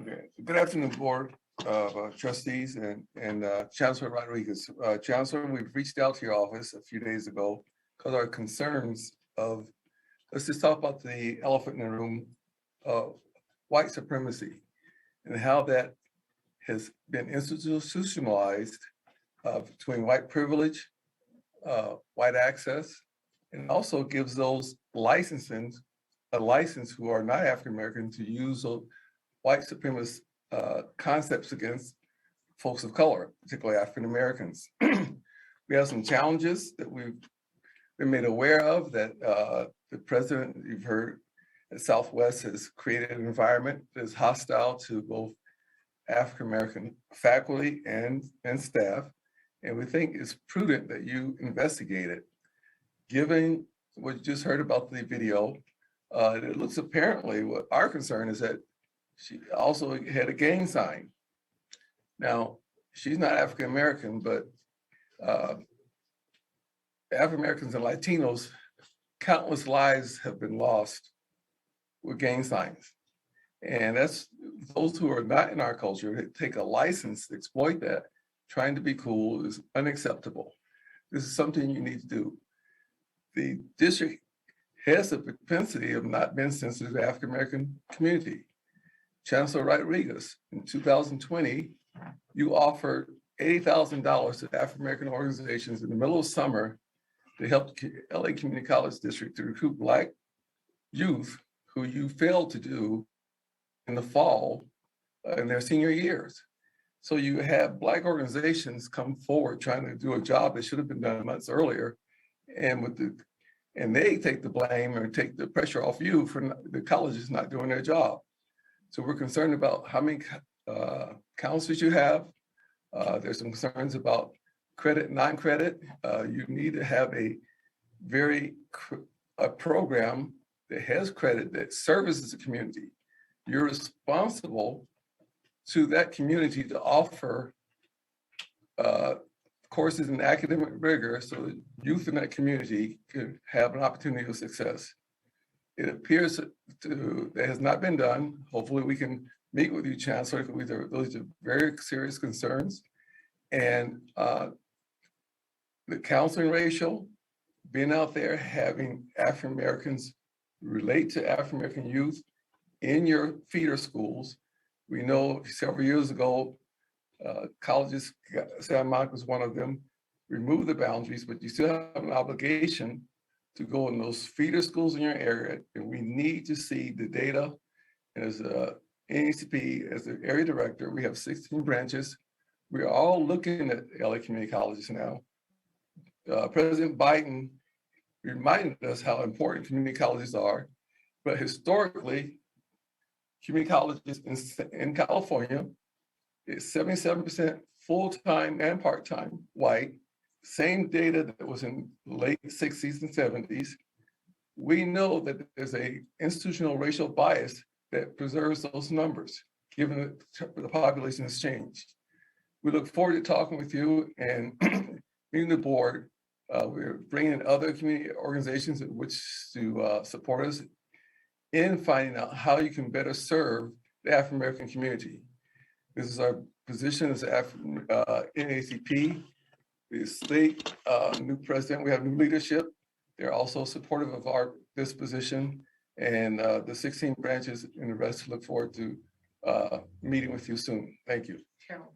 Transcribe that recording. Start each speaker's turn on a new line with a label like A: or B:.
A: Okay. Good afternoon, Board of Trustees and Chancellor Rodriguez. Chancellor, we've reached out to your office a few days ago because our concerns of, let's just talk about the elephant in the room, white supremacy and how that has been institutionalized between white privilege, white access, and also gives those licensing a license who are not African-American to use those white supremacist concepts against folks of color, particularly African-Americans. We have some challenges that we've been made aware of that the president, you've heard, at Southwest has created an environment that is hostile to both African-American faculty and staff. And we think it's prudent that you investigate it. Given what you just heard about the video, it looks apparently what our concern is that she also had a gang sign. Now, she's not African-American, but African-Americans and Latinos, countless lives have been lost with gang signs. And that's those who are not in our culture take a license to exploit that, trying to be cool is unacceptable. This is something you need to do. The district has a propensity of not being sensitive to the African-American community. Chancellor Rodriguez, in 2020, you offered $80,000 to African-American organizations in the middle of summer to help the LA Community College District to recruit Black youth who you failed to do in the fall in their senior years. So you have Black organizations come forward trying to do a job that should have been done months earlier, and they take the blame or take the pressure off you for the colleges not doing their job. So we're concerned about how many counselors you have. There's some concerns about credit, non-credit. You need to have a program that has credit that services the community. You're responsible to that community to offer courses in academic rigor so that youth in that community could have an opportunity of success. It appears that has not been done. Hopefully we can meet with you, Chancellor, because those are very serious concerns. And the counseling ratio, being out there, having African-Americans relate to African-American youth in your feeder schools. We know several years ago, colleges, Santa Monica was one of them, removed the boundaries, but you still have an obligation to go in those feeder schools in your area, and we need to see the data. And as a NACP, as the area director, we have 16 branches. We're all looking at LA community colleges now. President Biden reminded us how important community colleges are, but historically, community colleges in California is 77% full-time and part-time white. Same data that was in the late 60s and 70s. We know that there's a institutional racial bias that preserves those numbers, given that the population has changed. We look forward to talking with you and meeting the board. We're bringing in other community organizations in which to support us in finding out how you can better serve the African-American community. This is our position as NACP. The state new president, we have new leadership. They're also supportive of this position, and the 16 branches and the rest look forward to meeting with you soon. Thank you.
B: Chairman.